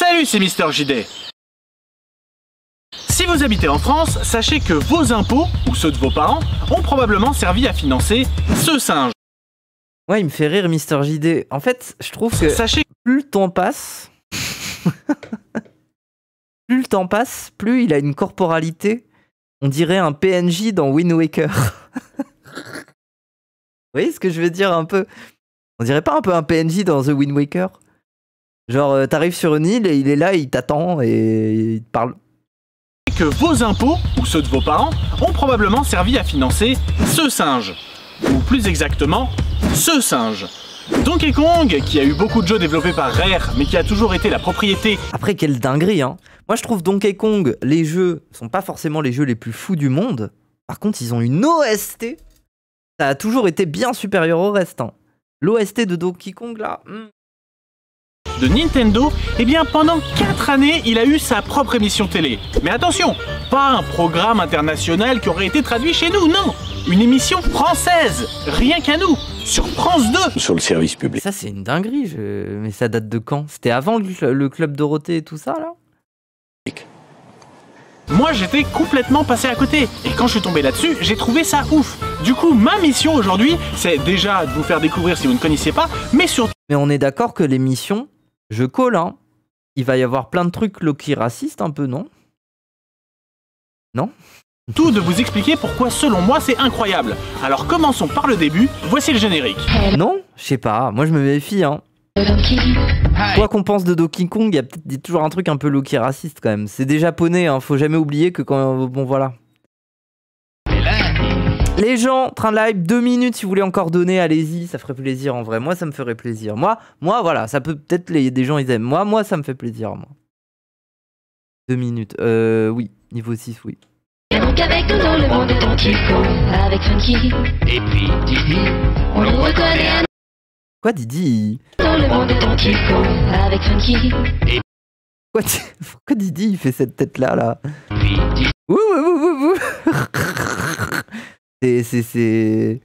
Salut, c'est Mister JD. Si vous habitez en France, sachez que vos impôts, ou ceux de vos parents, ont probablement servi à financer ce singe. Ouais, il me fait rire Mister JD. En fait, je trouve que plus le temps passe, plus il a une corporalité. On dirait un PNJ dans Wind Waker. Vous voyez ce que je veux dire un peu? On dirait pas un peu un PNJ dans The Wind Waker? Genre, t'arrives sur une île et il est là, il t'attend et il te parle. Que vos impôts, ou ceux de vos parents, ont probablement servi à financer ce singe. Ou plus exactement, ce singe. Donkey Kong, qui a eu beaucoup de jeux développés par Rare, mais qui a toujours été la propriété... Après, quelle dinguerie, hein. Moi, je trouve Donkey Kong, les jeux sont pas forcément les jeux les plus fous du monde. Par contre, ils ont une OST. Ça a toujours été bien supérieur au reste, hein. L'OST de Donkey Kong, là... de Nintendo, eh bien pendant 4 années, il a eu sa propre émission télé. Mais attention, pas un programme international qui aurait été traduit chez nous, non. Une émission française, rien qu'à nous, sur France 2. Sur le service public. Ça, c'est une dinguerie, mais ça date de quand? C'était avant le Club Dorothée et tout ça, là? Moi, j'étais complètement passé à côté. Et quand je suis tombé là-dessus, j'ai trouvé ça ouf. Du coup, ma mission aujourd'hui, c'est déjà de vous faire découvrir si vous ne connaissiez pas, mais surtout... Mais on est d'accord que l'émission, je colle, hein. Il va y avoir plein de trucs low-key racistes, un peu, non? Non? Tout de vous expliquer pourquoi, selon moi, c'est incroyable. Alors commençons par le début, voici le générique. Non? Je sais pas, moi je me méfie, hein. Quoi qu'on pense de Donkey Kong, il y a peut-être toujours un truc un peu low-key raciste quand même. C'est des japonais, hein, faut jamais oublier que quand... Bon voilà. Les gens, train de live, 2 minutes si vous voulez encore donner, allez-y, ça ferait plaisir en vrai. Moi ça me ferait plaisir. Moi voilà, ça peut peut-être des gens ils aiment. Moi ça me fait plaisir, moi. 2 minutes, oui, niveau 6, oui. Et donc avec nous dans le monde de Donkey Kong, avec Funky, et puis Didi, on le reconnaît. Quoi Didi? Dans le monde de Donkey Kong, avec Funky, et pourquoi Didi il fait cette tête là puis Didi. Ouh. C'est...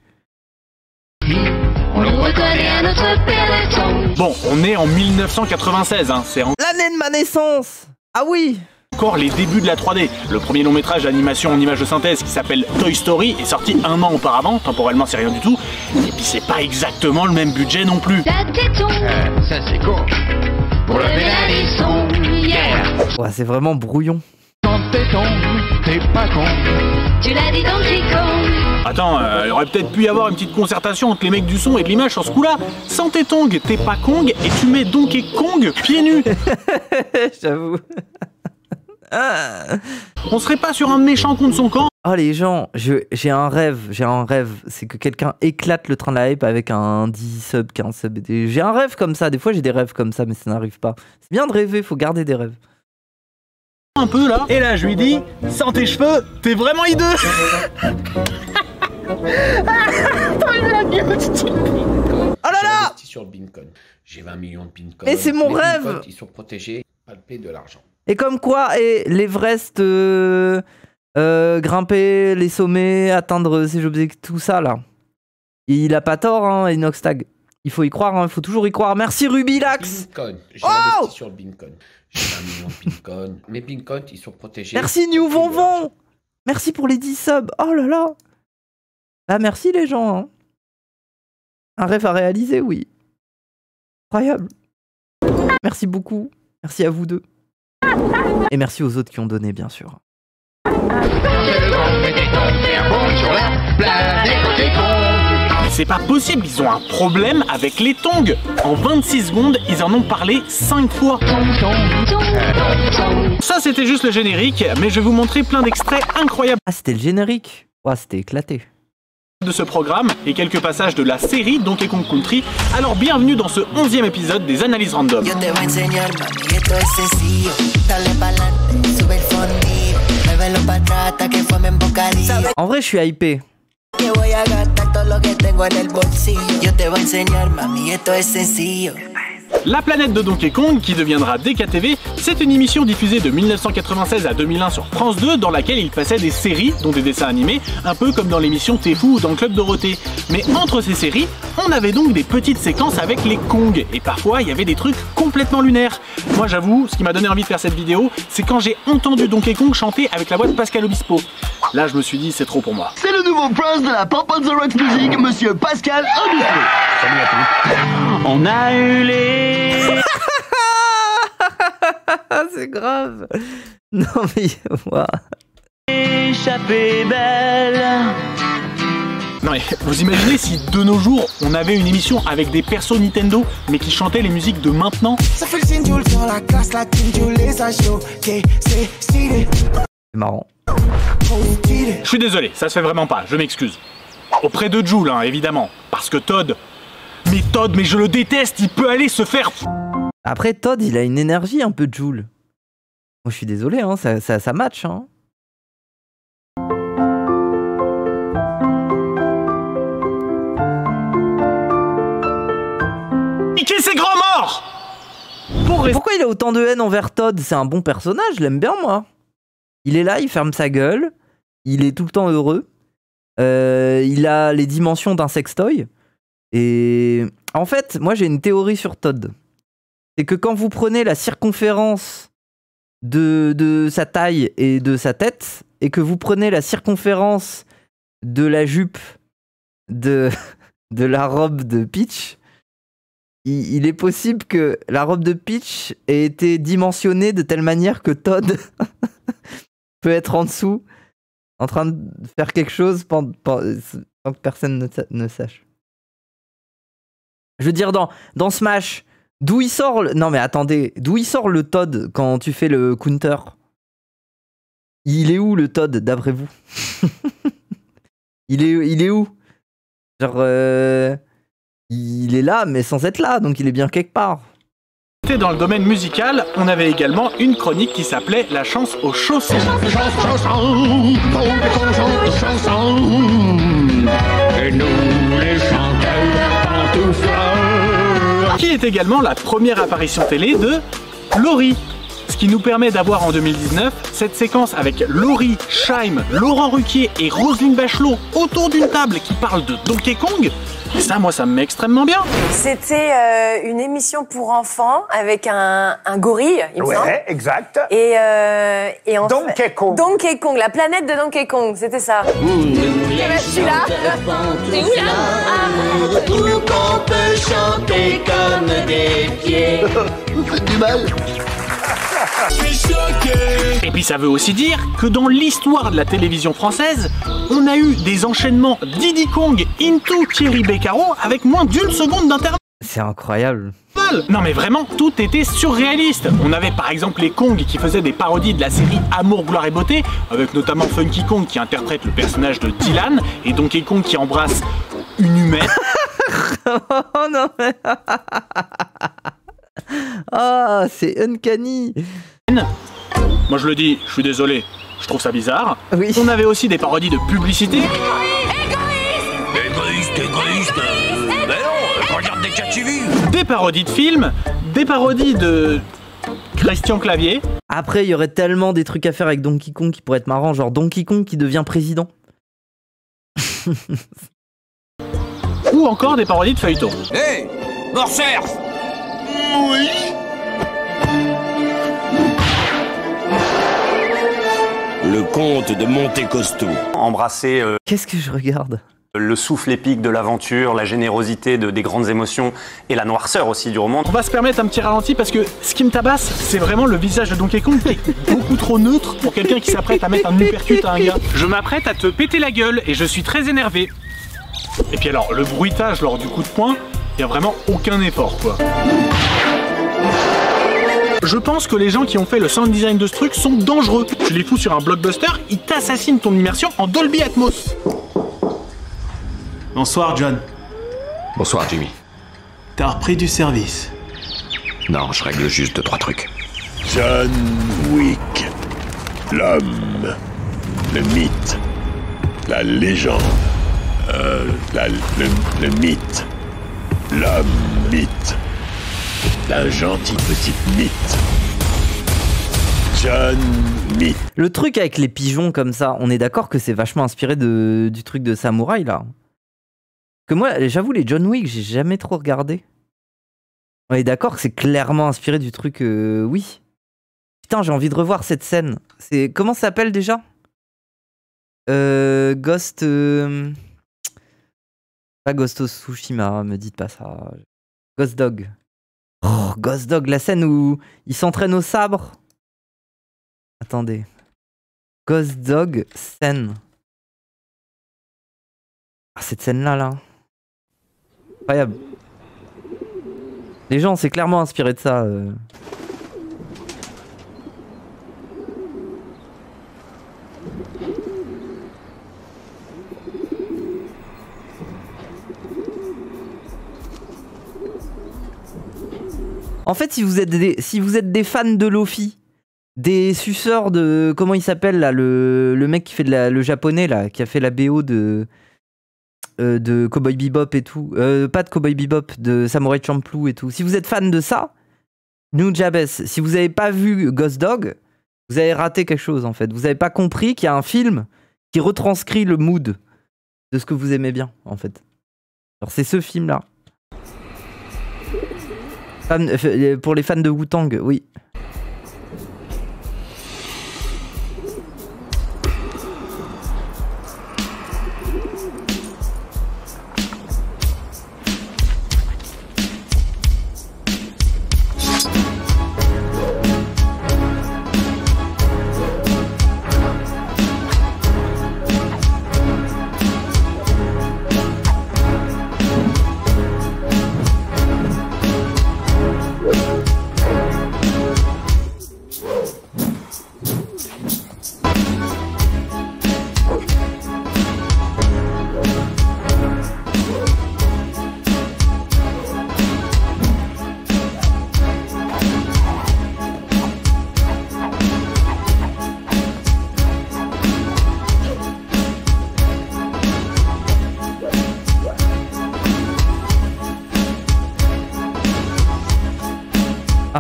On le reconnaît à notre peloton. Bon, on est en 1996, hein, c'est l'année de ma naissance. Ah oui. Encore les débuts de la 3D. Le premier long métrage d'animation en image de synthèse qui s'appelle Toy Story est sorti 1 an auparavant, temporellement c'est rien du tout, et puis c'est pas exactement le même budget non plus. La téton, ça c'est con. pour lever la leçon, yeah. Ouais, c'est vraiment brouillon. Quand t'es con, t'es pas con. Tu l'as dit Donkey Kong. Attends, il aurait peut-être pu y avoir une petite concertation entre les mecs du son et de l'image sur ce coup-là. Sans tes tongs, t'es pas Kong, et tu mets Donkey Kong pieds nus. J'avoue. On serait pas sur un méchant contre son camp? Oh les gens, j'ai un rêve, c'est que quelqu'un éclate le train de la hype avec un 10 sub, 15 sub. J'ai un rêve comme ça, des fois j'ai des rêves comme ça, mais ça n'arrive pas. C'est bien de rêver, faut garder des rêves. Un peu là, et là je lui dis, sans tes cheveux, t'es vraiment hideux. Oh là là! Sur le Bitcoin. J'ai 20 millions de Bitcoin. Mais c'est mon rêve! Ils sont protégés, palper de l'argent. Et comme quoi, l'Everest, grimper les sommets, atteindre ses objectifs, tout ça là. Il a pas tort, hein, Inoxtag. Il faut y croire, hein, il faut toujours y croire. Merci Rubilax! Bitcoin. J'ai Oh! investi sur le Bitcoin. J'ai 20 millions de Bitcoin. Mes Bitcoins, ils sont protégés. Merci New Vonvon! Merci pour les 10 subs. Oh là là! Bah merci les gens, hein. Un rêve à réaliser, oui. Incroyable. Merci beaucoup. Merci à vous deux. Et merci aux autres qui ont donné, bien sûr. C'est pas possible, ils ont un problème avec les tongs. En 26 secondes, ils en ont parlé 5 fois. Ça, c'était juste le générique, mais je vais vous montrer plein d'extraits incroyables. Ah, c'était le générique. Ouais, c'était éclaté. De ce programme et quelques passages de la série Donkey Kong Country. Alors bienvenue dans ce 11e épisode des Analyses Random. En vrai, je suis hypé. La planète de Donkey Kong, qui deviendra DKTV, c'est une émission diffusée de 1996 à 2001 sur France 2 dans laquelle il passait des séries, dont des dessins animés, un peu comme dans l'émission T'es fou ou dans le Club Dorothée. Mais entre ces séries, on avait donc des petites séquences avec les Kong, et parfois il y avait des trucs complètement lunaires. Moi j'avoue, ce qui m'a donné envie de faire cette vidéo, c'est quand j'ai entendu Donkey Kong chanter avec la voix de Pascal Obispo. Là je me suis dit, c'est trop pour moi. C'est le nouveau prince de la Pop on the Rocks Music, monsieur Pascal Obispo. Salut à tous. On a eu les... C'est grave. Non mais... Wow. Échappée belle. Non mais vous imaginez si de nos jours on avait une émission avec des persos Nintendo mais qui chantaient les musiques de maintenant? C'est marrant. Je suis désolé, ça se fait vraiment pas, je m'excuse. Auprès de Joule, hein, évidemment. Parce que Todd... mais je le déteste, il peut aller se faire... Après Todd, il a une énergie un peu Joule. Moi je suis désolé, hein, ça match. Hein. Niquer ses grands morts! Pourquoi il a autant de haine envers Todd? C'est un bon personnage, je l'aime bien moi. Il est là, il ferme sa gueule, il est tout le temps heureux. Il a les dimensions d'un sextoy. Et en fait, moi j'ai une théorie sur Todd. C'est que quand vous prenez la circonférence de sa taille et de sa tête, et que vous prenez la circonférence de la jupe de la robe de Peach, il est possible que la robe de Peach ait été dimensionnée de telle manière que Todd peut être en dessous, en train de faire quelque chose sans que personne ne sache. Je veux dire, dans Smash, d'où il sort le... Non mais attendez, d'où il sort le Todd quand tu fais le counter? Il est où le Todd, d'après vous? il est où? Genre... il est là, mais sans être là, donc il est bien quelque part. Dans le domaine musical, on avait également une chronique qui s'appelait La chance aux chaussons. Et nous les chanteurs pantoufleurs. Qui est également la première apparition télé de Laurie. Ce qui nous permet d'avoir en 2019 cette séquence avec Laurie, Scheim, Laurent Ruquier et Roselyne Bachelot autour d'une table qui parle de Donkey Kong. Et ça, moi, ça me met extrêmement bien. C'était une émission pour enfants avec un gorille, il me semble. Ouais, exact. Et en Donkey Kong. Donkey Kong, la planète de Donkey Kong, c'était ça. Je suis là. C'est où là? Où qu'on peut chanter comme des pieds. Vous faites du mal. Et puis ça veut aussi dire que dans l'histoire de la télévision française, on a eu des enchaînements Diddy Kong into Thierry Beccaro avec moins d'une seconde d'intervalle. C'est incroyable. Non mais vraiment, tout était surréaliste. On avait par exemple les Kong qui faisaient des parodies de la série Amour, gloire et beauté, avec notamment Funky Kong qui interprète le personnage de Dylan et Donkey Kong qui embrasse une humaine. Oh non mais... Ah, c'est uncanny. Moi je le dis, je suis désolé, je trouve ça bizarre. Oui. On avait aussi des parodies de publicité. Égoïste. Mais non, regarde des catch TV. Des parodies de films, des parodies de Christian Clavier. Après, il y aurait tellement des trucs à faire avec Donkey Kong qui pourraient être marrants, genre Donkey Kong qui devient président. Ou encore des parodies de feuilletons. Hé, Morcer. Oui. Le comte de Monte Costo. Embrasser Qu'est-ce que je regarde? le souffle épique de l'aventure, la générosité des grandes émotions et la noirceur aussi du roman. On va se permettre un petit ralenti parce que ce qui me tabasse, c'est vraiment le visage de Donkey Kong qui est beaucoup trop neutre pour quelqu'un qui s'apprête à mettre un uppercut à un gars. Je m'apprête à te péter la gueule et je suis très énervé. Et puis alors, le bruitage lors du coup de poing, il n'y a vraiment aucun effort quoi. Je pense que les gens qui ont fait le sound design de ce truc sont dangereux. Tu les fous sur un blockbuster, ils t'assassinent ton immersion en Dolby Atmos. Bonsoir John. Bonsoir Jimmy. T'as repris du service? Non, je règle juste 2-3 trucs. John Wick. L'homme. Le mythe. La légende. Le mythe. L'homme mythe. La gentille petite mythe. John Mythe. Le truc avec les pigeons comme ça, on est d'accord que c'est vachement inspiré du truc de samouraï là. Que moi, j'avoue, les John Wick, j'ai jamais trop regardé. On est d'accord que c'est clairement inspiré du truc, oui. Putain, j'ai envie de revoir cette scène. C'est comment ça s'appelle déjà? Ghost. Pas Ghost of Tsushima, me dites pas ça. Ghost Dog. Oh, Ghost Dog, la scène où il s'entraîne au sabre. Attendez. Ghost Dog scène. Ah, cette scène-là, là. Incroyable. Les gens, c'est clairement inspiré de ça. En fait, si vous êtes des fans de Lofi, des suceurs de... Comment il s'appelle là, le mec qui fait le japonais là, qui a fait la BO de Cowboy Bebop et tout. Pas de Cowboy Bebop, de Samurai Champloo et tout. Si vous êtes fan de ça, Nujabes, si vous n'avez pas vu Ghost Dog, vous avez raté quelque chose en fait. Vous n'avez pas compris qu'il y a un film qui retranscrit le mood de ce que vous aimez bien en fait. Alors c'est ce film là. Pour les fans de Wu-Tang, oui.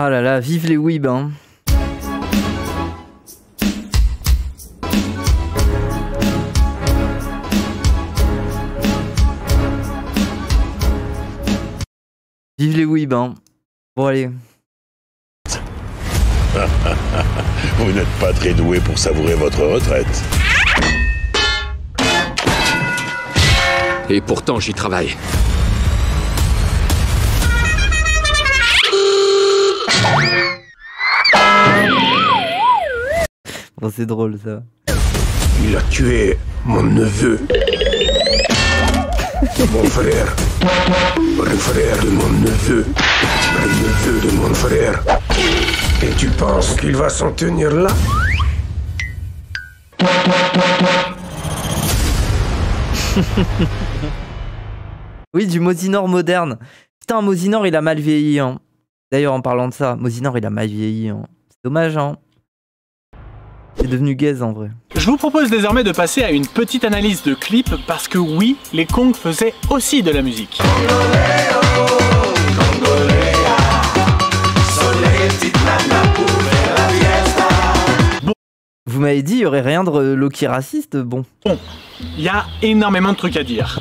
Ah là là, vive les weebs, hein. Vive les weebs, hein. Bon allez. Vous n'êtes pas très doué pour savourer votre retraite. Et pourtant, j'y travaille. Bon, c'est drôle ça. Il a tué mon neveu. Mon frère. Le frère de mon neveu. Le neveu de mon frère. Et tu penses qu'il va s'en tenir là? Oui, du Mosinor moderne. Putain, Mosinor, il a mal vieilli, hein. D'ailleurs, en parlant de ça, Mosinor, il a mal vieilli, hein. C'est dommage, hein. C'est devenu gaze, en vrai. Je vous propose désormais de passer à une petite analyse de clip, parce que oui, les Kong faisaient aussi de la musique. Bon. Vous m'avez dit, il y aurait rien de Loki raciste, bon. Bon, il y a énormément de trucs à dire.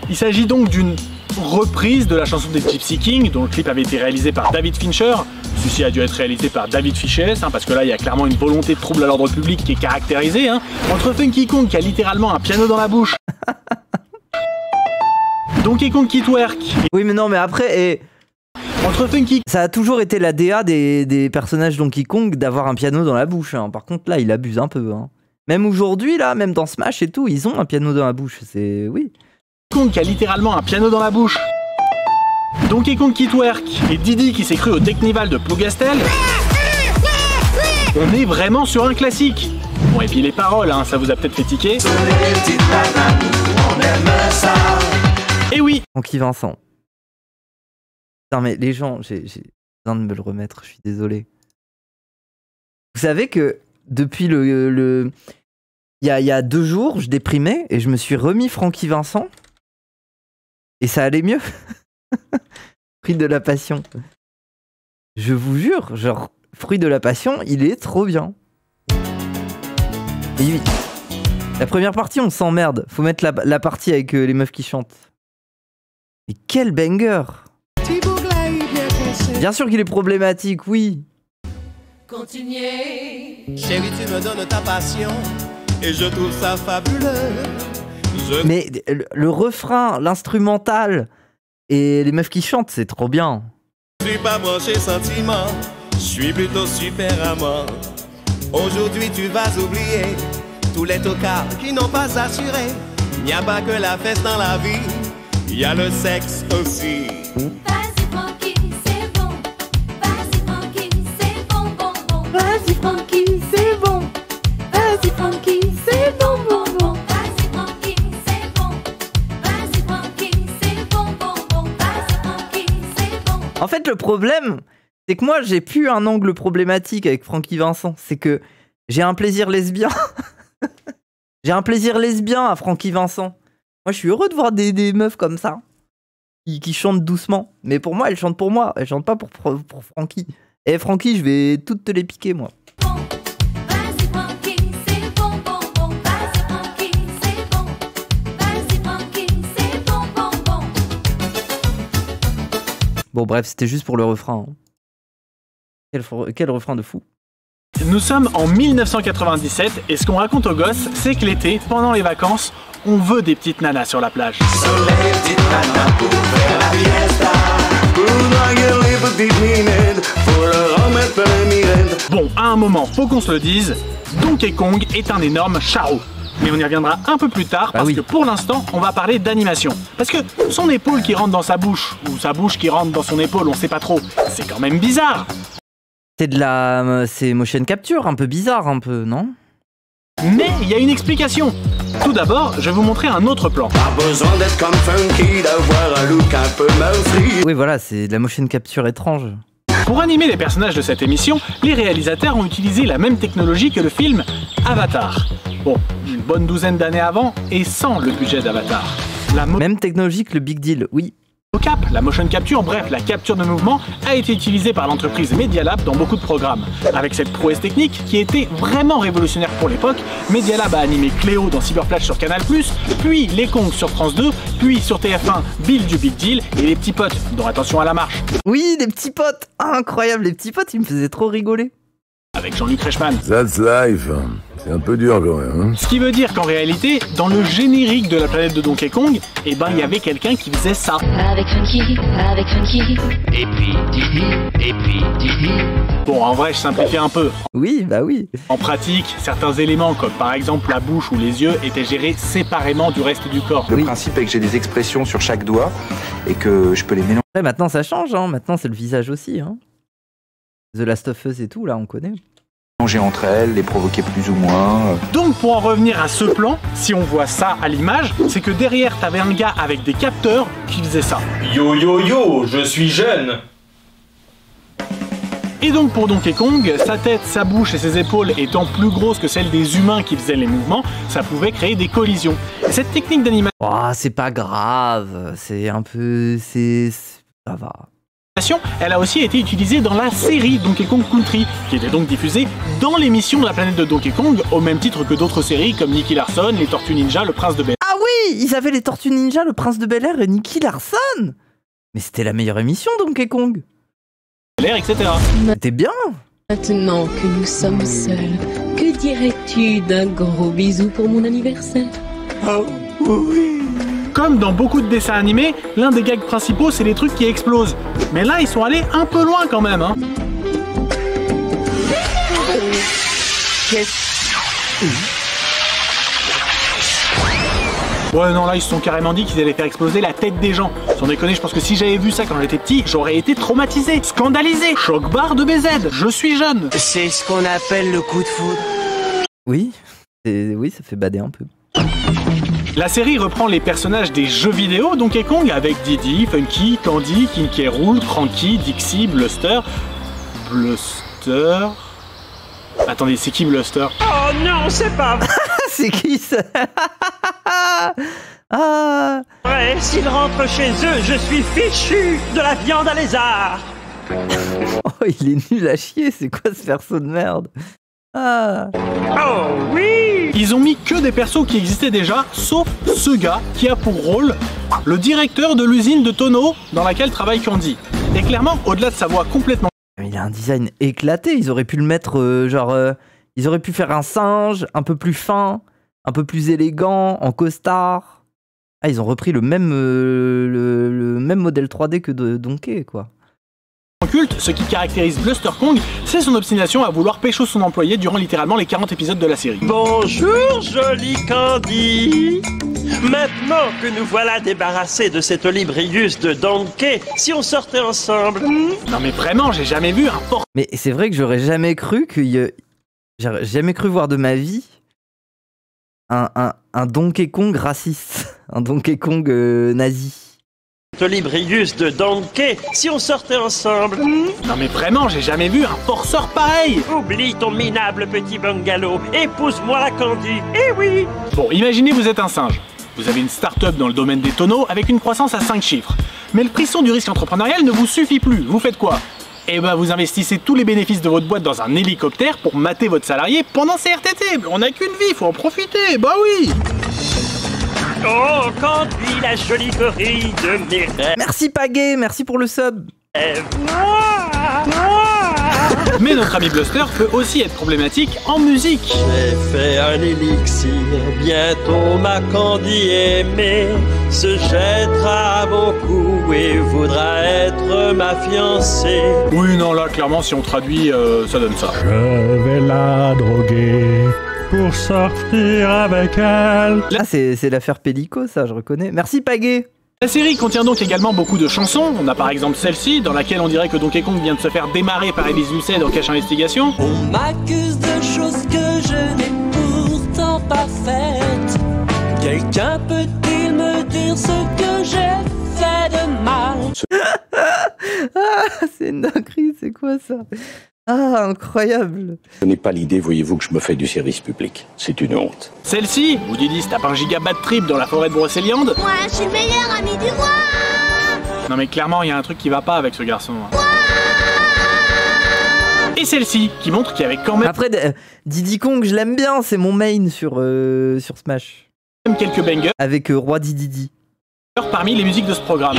Il s'agit donc d'une reprise de la chanson des Gypsy Kings, dont le clip avait été réalisé par David Fincher. Ceci a dû être réalisé par David Fisher, hein, parce que là il y a clairement une volonté de trouble à l'ordre public qui est caractérisée. Hein. Entre Funky Kong qui a littéralement un piano dans la bouche, Donkey Kong qui twerk. Oui mais non mais après, entre Funky... Ça a toujours été la DA des personnages Donkey Kong d'avoir un piano dans la bouche. Hein. Par contre là il abuse un peu. Hein. Même aujourd'hui là, même dans Smash et tout, ils ont un piano dans la bouche. C'est... oui. Kong qui a littéralement un piano dans la bouche. Donkey Kong qui twerk et Didi qui s'est cru au Technival de Plougastel. On est vraiment sur un classique. Bon et puis les paroles, hein, ça vous a peut-être fait tiquer. Et oui. Francky Vincent. Non mais les gens, j'ai besoin de me le remettre, je suis désolé. Vous savez que depuis il y a 2 jours, je déprimais et je me suis remis Francky Vincent. Et ça allait mieux. Prix de la passion. Je vous jure, genre, Fruit de la Passion, il est trop bien. Et oui. La première partie, on s'emmerde. Faut mettre la partie avec les meufs qui chantent. Et quel banger! Bien sûr qu'il est problématique, oui. Continuez. Chérie, tu me donnes ta passion et je trouve ça fabuleux. Mais le refrain, l'instrumental et les meufs qui chantent, c'est trop bien. Je suis pas branché sentiment, je suis plutôt super amant. Aujourd'hui, tu vas oublier tous les tocards qui n'ont pas assuré. Il n'y a pas que la fête dans la vie, il y a le sexe aussi. Vas-y Francky, c'est bon. Vas-y Francky, c'est bon, bon, bon. Vas-y Francky, c'est bon. Vas-y Francky, c'est bon, bon, bon. Vas-y Francky, c'est bon. Vas-y Francky, c'est bon, bon, bon. Vas-y Francky, c'est bon. En fait, le problème, c'est que moi, j'ai plus un angle problématique avec Francky Vincent. C'est que j'ai un plaisir lesbien. J'ai un plaisir lesbien à Francky Vincent. Moi, je suis heureux de voir des meufs comme ça. Qui chantent doucement. Mais pour moi, elles chantent pour moi. Elles chantent pas pour Francky. Et Francky, je vais toutes te les piquer, moi. Vas-y Francky, c'est bon, bon, bon. Vas-y Francky, c'est bon. Vas-y Francky, c'est bon, bon, bon. Bon, bref, c'était juste pour le refrain. Hein. Quel refrain de fou. Nous sommes en 1997 et ce qu'on raconte aux gosses, c'est que l'été, pendant les vacances, on veut des petites nanas sur la plage. Soleil, petite nana pour faire la fiesta. Pour draguer les petites minettes, pour leur remettre les mirettes. Bon, à un moment, faut qu'on se le dise, Donkey Kong est un énorme charreau. Mais on y reviendra un peu plus tard parce que pour l'instant, on va parler d'animation. Parce que son épaule qui rentre dans sa bouche, ou sa bouche qui rentre dans son épaule, on sait pas trop, c'est quand même bizarre. C'est motion capture, un peu bizarre, un peu, non? Mais il y a une explication. Tout d'abord, je vais vous montrer un autre plan. Pas besoin d'être comme Funky, d'avoir un look un peu meurtri. Oui, voilà, c'est de la motion capture étrange. Pour animer les personnages de cette émission, les réalisateurs ont utilisé la même technologie que le film Avatar. Bon, une bonne douzaine d'années avant et sans le budget d'Avatar. Même technologie que le Big Deal, oui. Mocap, la motion capture, bref, la capture de mouvement, a été utilisée par l'entreprise Media Lab dans beaucoup de programmes. Avec cette prouesse technique qui était vraiment révolutionnaire pour l'époque, Media Lab a animé Cléo dans Cyberflash sur Canal+, puis Les Kongs sur France 2, puis sur TF1, Bill du Big Deal et Les Petits Potes, dont Attention à la marche. Oui, les Petits Potes, incroyable, les Petits Potes, ils me faisaient trop rigoler. Avec Jean-Luc Reichmann. That's life. C'est un peu dur quand même. Hein. Ce qui veut dire qu'en réalité, dans le générique de la planète de Donkey Kong, eh ben il y avait quelqu'un qui faisait ça. Avec Funky, avec Funky. Et puis Didi, et puis Didi. Bon, en vrai, je simplifie un peu. Oui, bah oui. En pratique, certains éléments, comme par exemple la bouche ou les yeux, étaient gérés séparément du reste du corps. Le principe est que j'ai des expressions sur chaque doigt et que je peux les mélanger. Ouais, maintenant ça change, hein. Maintenant c'est le visage aussi. Hein. The Last of Us et tout, là, on connaît. Mélanger entre elles, les provoquer plus ou moins. Donc pour en revenir à ce plan, si on voit ça à l'image, c'est que derrière t'avais un gars avec des capteurs qui faisait ça. Yo yo yo, je suis jeune. Et donc pour Donkey Kong, sa tête, sa bouche et ses épaules étant plus grosses que celles des humains qui faisaient les mouvements, ça pouvait créer des collisions. Et cette technique d'animation... Oh, c'est pas grave, c'est un peu... ça va. Elle a aussi été utilisée dans la série Donkey Kong Country, qui était donc diffusée dans l'émission de la planète de Donkey Kong, au même titre que d'autres séries comme Nicky Larson, Les Tortues Ninja, Le Prince de Bel-Air. Ah oui, ils avaient Les Tortues Ninja, Le Prince de Bel-Air et Nicky Larson. Mais c'était la meilleure émission, Donkey Kong. Etc. C'était bien. Maintenant que nous sommes seuls, que dirais-tu d'un gros bisou pour mon anniversaire? Oh oui. Comme dans beaucoup de dessins animés, l'un des gags principaux, c'est les trucs qui explosent. Mais là, ils sont allés un peu loin quand même, hein. Ouais, non, là, ils se sont carrément dit qu'ils allaient faire exploser la tête des gens. Sans déconner, je pense que si j'avais vu ça quand j'étais petit, j'aurais été traumatisé, scandalisé. Choc barre de BZ, je suis jeune. C'est ce qu'on appelle le coup de foudre. Oui, oui, ça fait bader un peu. La série reprend les personnages des jeux vidéo Donkey Kong avec Diddy, Funky, Candy, King K. Rool, Cranky, Dixie, Bluster... Bluster... Attendez, c'est qui Bluster? Oh non, c'est pas vrai. C'est qui ça? Ouais, s'ils rentrent chez eux, je suis fichu de la viande à lézard. Oh, il est nul à chier, c'est quoi ce perso de merde? Ah. Oh oui! Ils ont mis que des persos qui existaient déjà, sauf ce gars qui a pour rôle le directeur de l'usine de tonneaux dans laquelle travaille Candy. Et clairement, au-delà de sa voix complètement... Il a un design éclaté, ils auraient pu le mettre ils auraient pu faire un singe un peu plus fin, un peu plus élégant, en costard. Ah, ils ont repris le même modèle 3D que de Donkey, quoi. En culte, ce qui caractérise Bluster Kong, c'est son obstination à vouloir pécho son employé durant littéralement les 40 épisodes de la série. Bonjour, joli Candy. Maintenant que nous voilà débarrassés de cet Olibrius de Donkey, si on sortait ensemble... Non mais vraiment, j'ai jamais vu un porc... Mais c'est vrai que j'aurais jamais cru J'ai jamais cru voir de ma vie un Donkey Kong raciste, un Donkey Kong nazi. Olibrius de Donkey, si on sortait ensemble... Non mais vraiment, j'ai jamais vu un forceur pareil. Oublie ton minable petit bungalow, épouse-moi la Candy, eh oui. Bon, imaginez vous êtes un singe. Vous avez une start-up dans le domaine des tonneaux avec une croissance à 5 chiffres. Mais le frisson du risque entrepreneurial ne vous suffit plus, vous faites quoi? Eh ben vous investissez tous les bénéfices de votre boîte dans un hélicoptère pour mater votre salarié pendant ses RTT. On n'a qu'une vie, faut en profiter, bah oui. Oh, Candy, la jolie gorille de mes rêves. Merci Pagé, merci pour le sub. Mais notre ami Bluster peut aussi être problématique en musique. J'ai fait un élixir, bientôt ma Candy aimée se jettera à mon cou et voudra être ma fiancée. Oui, non, là, clairement, si on traduit, ça donne ça. Je vais la droguer pour sortir avec elle. Ah, c'est l'affaire Pellico, ça, je reconnais. Merci Pagé. La série contient donc également beaucoup de chansons. On a par exemple celle-ci, dans laquelle on dirait que Donkey Kong vient de se faire démarrer par Elvis Lucet dans Cache Investigation. On m'accuse de choses que je n'ai pourtant pas faites. Quelqu'un peut-il me dire ce que j'ai fait de mal? Ah, c'est une dinguerie, c'est quoi ça? Ah, incroyable. Je n'ai pas l'idée, voyez-vous, que je me fais du service public. C'est une honte. Celle-ci, où Didi se tape un gigabat trip dans la forêt de Brocéliande. Moi, je suis le meilleur ami du roi. Non mais clairement, il y a un truc qui va pas avec ce garçon. Et celle-ci, qui montre qu'il y avait quand même... Après, Diddy Kong, je l'aime bien, c'est mon main sur Smash. Même quelques bangers. Avec Roi Didi. Parmi les musiques de ce programme.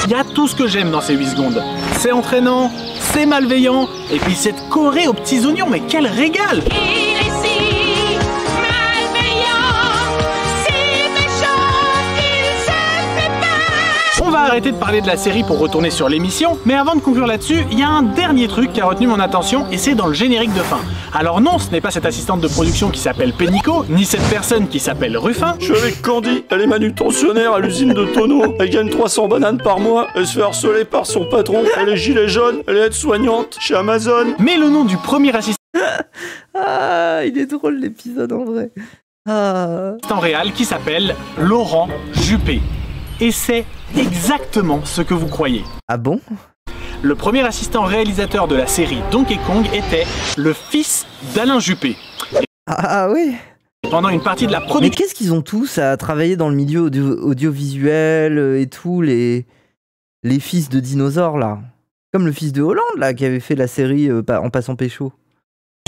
Il y a tout ce que j'aime dans ces 8 secondes. C'est entraînant, c'est malveillant, et puis cette choré aux petits oignons, mais quel régal! On va arrêter de parler de la série pour retourner sur l'émission, mais avant de conclure là-dessus, il y a un dernier truc qui a retenu mon attention et c'est dans le générique de fin. Alors non, ce n'est pas cette assistante de production qui s'appelle Pénicaud, ni cette personne qui s'appelle Ruffin. Je suis avec Candy, elle est manutentionnaire à l'usine de tonneaux, elle gagne 300 bananes par mois, elle se fait harceler par son patron, elle est gilet jaune, elle est aide-soignante chez Amazon. Mais le nom du premier assistant... Ah, il est drôle l'épisode en vrai. Ah. En réel qui s'appelle Laurent Juppé. Et c'est exactement ce que vous croyez. Ah bon? Le premier assistant réalisateur de la série Donkey Kong était le fils d'Alain Juppé. Ah oui. Pendant une partie de la production... Mais qu'est-ce qu'ils ont tous à travailler dans le milieu audiovisuel et tout, les fils de dinosaures là? Comme le fils de Hollande là, qui avait fait la série En passant pécho.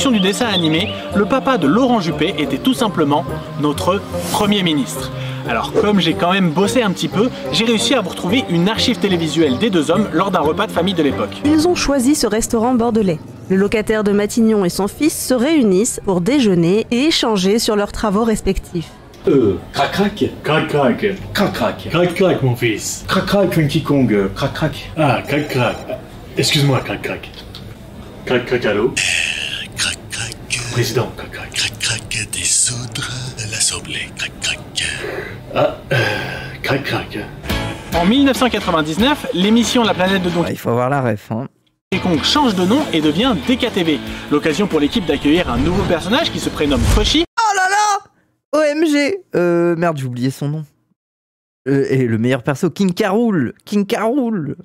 Du dessin animé, le papa de Laurent Juppé était tout simplement notre Premier ministre. Alors comme j'ai quand même bossé un petit peu, j'ai réussi à vous retrouver une archive télévisuelle des deux hommes lors d'un repas de famille de l'époque. Ils ont choisi ce restaurant bordelais. Le locataire de Matignon et son fils se réunissent pour déjeuner et échanger sur leurs travaux respectifs. Crac-crac. Crac-crac. Crac-crac. Crac-crac, mon fils. Crac-crac, Funky Kong. Crac-crac. Ah, crac-crac. Excuse-moi, crac-crac. Crac-crac, allô? Crac-crac. Président, crac-crac. Crac-crac, dissoudre l'Assemblée. Crac-crac. Ah, crac-crac. En 1999, l'émission La planète de Donkey il faut avoir la ref, hein. Kong change de nom et devient DKTV. L'occasion pour l'équipe d'accueillir un nouveau personnage qui se prénomme Fauchi. Oh là là! OMG! Merde, j'ai oublié son nom. Et le meilleur perso, King K. Rool. King K. Rool.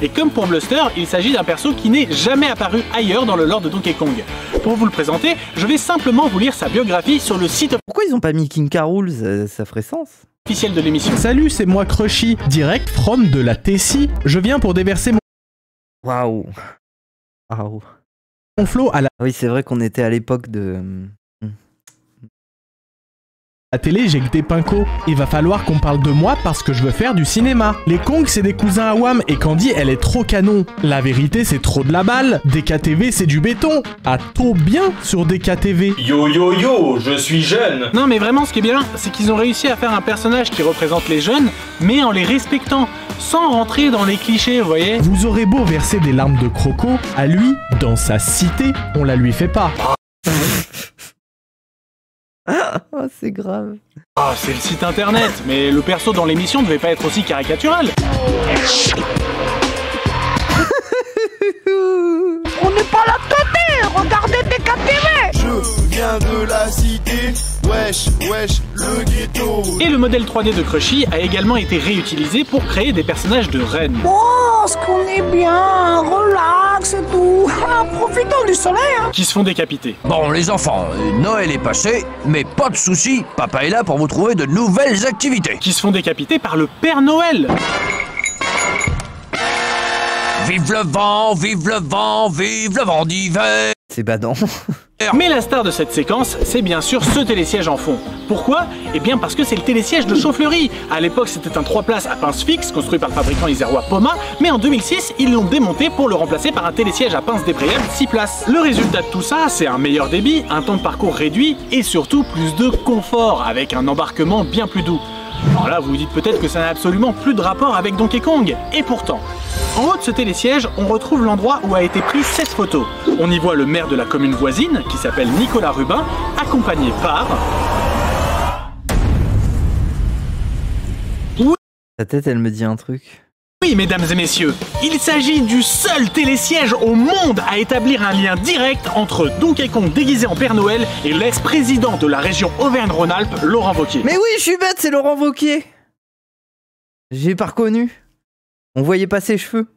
Et comme pour Bluster, il s'agit d'un perso qui n'est jamais apparu ailleurs dans le lore de Donkey Kong. Pour vous le présenter, je vais simplement vous lire sa biographie sur le site Pourquoi ils ont pas mis King K. Rool, ça ferait sens. officiel de l'émission. Salut, c'est moi Crushy, direct from de la Tessie. Je viens pour déverser Waouh. mon flow à la Oui, c'est vrai qu'on était à l'époque de... télé, j'ai que des pincos. Il va falloir qu'on parle de moi parce que je veux faire du cinéma. Les Kong, c'est des cousins à Wham et Candy, elle est trop canon. La vérité, c'est trop de la balle. DKTV, c'est du béton. À trop bien sur DKTV. Yo yo yo, je suis jeune. Non mais vraiment ce qui est bien, c'est qu'ils ont réussi à faire un personnage qui représente les jeunes, mais en les respectant, sans rentrer dans les clichés, vous voyez. Vous aurez beau verser des larmes de croco, à lui, dans sa cité, on la lui fait pas. Oh, c'est grave. Ah, c'est le site internet, mais le perso dans l'émission devait pas être aussi caricatural. On n'est pas là de côté, regardez DKTV. Je viens de la cité, wesh, wesh, le ghetto. Et le modèle 3D de Crushy a également été réutilisé pour créer des personnages de reines. Oh, ce qu'on est bien, relax et tout. Profitons du soleil, hein. Qui se font décapiter. Bon, les enfants, Noël est passé, mais pas de soucis, papa est là pour vous trouver de nouvelles activités. Qui se font décapiter par le Père Noël. Vive le vent, vive le vent, vive le vent d'hiver. C'est badant. Mais la star de cette séquence, c'est bien sûr ce télésiège en fond. Pourquoi? Eh bien parce que c'est le télésiège de Chauflerie. À l'époque, c'était un 3 places à pince fixe construit par le fabricant isérois Poma, mais en 2006, ils l'ont démonté pour le remplacer par un télésiège à pince débrayable 6 places. Le résultat de tout ça, c'est un meilleur débit, un temps de parcours réduit et surtout plus de confort avec un embarquement bien plus doux. Alors là, vous vous dites peut-être que ça n'a absolument plus de rapport avec Donkey Kong. Et pourtant, en haut de ce télésiège, on retrouve l'endroit où a été prise cette photo. On y voit le maire de la commune voisine, qui s'appelle Nicolas Rubin, accompagné par... Ta tête, elle me dit un truc. Oui, mesdames et messieurs, il s'agit du seul télésiège au monde à établir un lien direct entre Donkey Kong déguisé en Père Noël et l'ex-président de la région Auvergne-Rhône-Alpes, Laurent Wauquiez. Mais oui, je suis bête, c'est Laurent Wauquiez. J'ai pas reconnu. On voyait pas ses cheveux.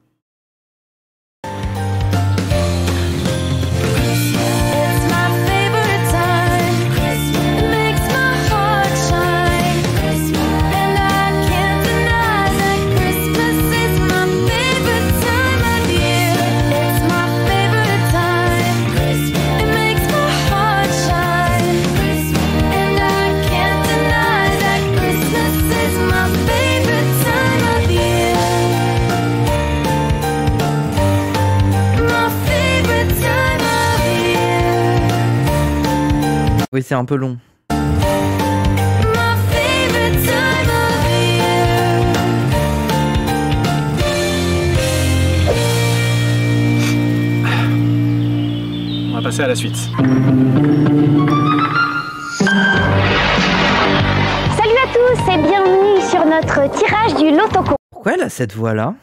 Oui, c'est un peu long. On va passer à la suite. Salut à tous et bienvenue sur notre tirage du Loto-Con. Pourquoi elle a cette voix-là?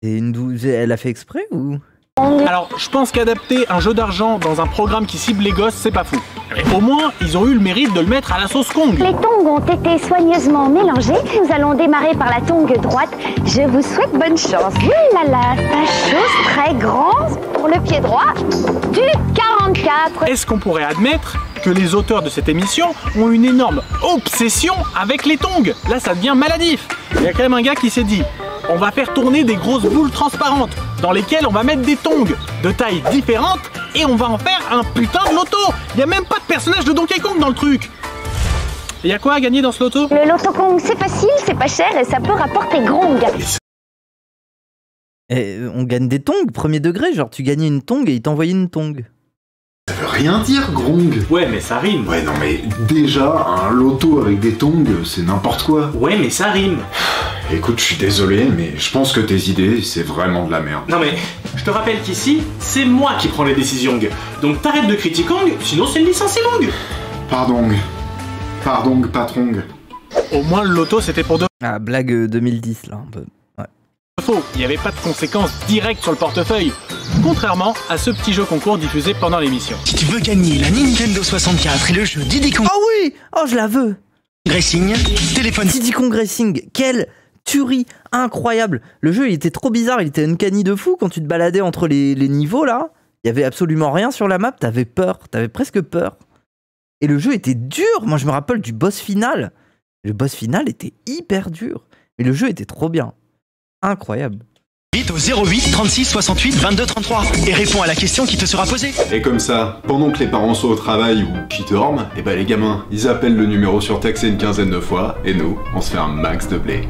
Elle a fait exprès ou? Alors, je pense qu'adapter un jeu d'argent dans un programme qui cible les gosses, c'est pas fou. Mais au moins, ils ont eu le mérite de le mettre à la sauce Kong. Les tongs ont été soigneusement mélangés. Nous allons démarrer par la tongue droite. Je vous souhaite bonne chance. Ouh là là, ça chose très grand pour le pied droit. Du 44. Est-ce qu'on pourrait admettre que les auteurs de cette émission ont une énorme obsession avec les tongs? Là, ça devient maladif. Il y a quand même un gars qui s'est dit... On va faire tourner des grosses boules transparentes dans lesquelles on va mettre des tongs de tailles différentes et on va en faire un putain de loto. Il n'y a même pas de personnage de Donkey Kong dans le truc. Il y a quoi à gagner dans ce loto? Le Loto Kong, c'est facile, c'est pas cher et ça peut rapporter grong. Et on gagne des tongs, premier degré, genre tu gagnais une tong et il t'envoyait une tong. Ça veut rien dire, grong. Ouais, mais ça rime. Ouais, non, mais déjà, un loto avec des tongs, c'est n'importe quoi. Ouais, mais ça rime. Écoute, je suis désolé, mais je pense que tes idées, c'est vraiment de la merde. Non mais, je te rappelle qu'ici, c'est moi qui prends les décisions. Donc t'arrêtes de critiquer Kong, sinon c'est une licence longue. Pardon, patron. Au moins le loto c'était pour deux. Ah, blague 2010 là, un peu. Ouais. Faux, il n'y avait pas de conséquences directes sur le portefeuille. Contrairement à ce petit jeu concours diffusé pendant l'émission. Si tu veux gagner la Nintendo 64 et le jeu Diddy Kong... Oh oui! Oh, je la veux! Racing, téléphone... Diddy Kong Racing, quel tuerie incroyable. Le jeu, il était trop bizarre, il était uncanny de fou quand tu te baladais entre les niveaux là. Il y avait absolument rien sur la map, t'avais peur, t'avais presque peur. Et le jeu était dur. Moi, je me rappelle du boss final. Le boss final était hyper dur. Mais le jeu était trop bien. Incroyable. Vite au 08 36 68 22 33 et réponds à la question qui te sera posée. Et comme ça, pendant que les parents sont au travail ou qui dorment, et bah les gamins, ils appellent le numéro surtaxé une quinzaine de fois, et nous, on se fait un max de blé.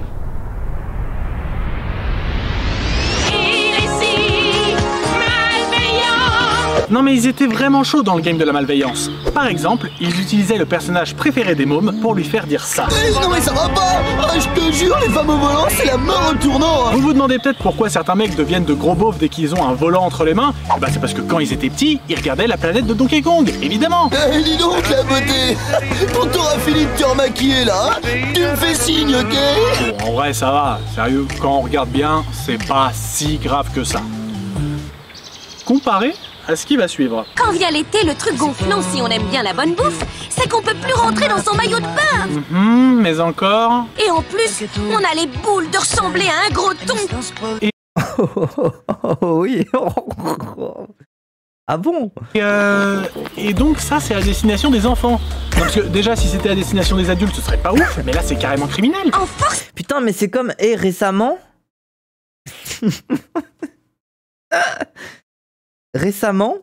Non mais ils étaient vraiment chauds dans le game de la malveillance. Par exemple, ils utilisaient le personnage préféré des mômes pour lui faire dire ça. Non mais ça va pas. Je te jure, les femmes au volant, c'est la mort au tournant. Vous vous demandez peut-être pourquoi certains mecs deviennent de gros beaufs dès qu'ils ont un volant entre les mains. Et bah c'est parce que quand ils étaient petits, ils regardaient la planète de Donkey Kong, évidemment. Dis donc la beauté. Quand t'auras fini de te remaquiller là, tu me fais signe, ok? Bon, en vrai ça va, sérieux, quand on regarde bien, c'est pas si grave que ça. Comparé à ce qui va suivre. Quand vient l'été, le truc gonflant, si on aime bien la bonne bouffe, c'est qu'on peut plus rentrer dans son maillot de bain. Mais encore... Et en plus, on a les boules de ressembler à un gros thon. Et... oui. Ah bon? Et donc ça, c'est à destination des enfants. Non, parce que déjà, si c'était à destination des adultes, ce serait pas ouf, mais là, c'est carrément criminel. En force. Putain, mais c'est comme... Et récemment... Récemment,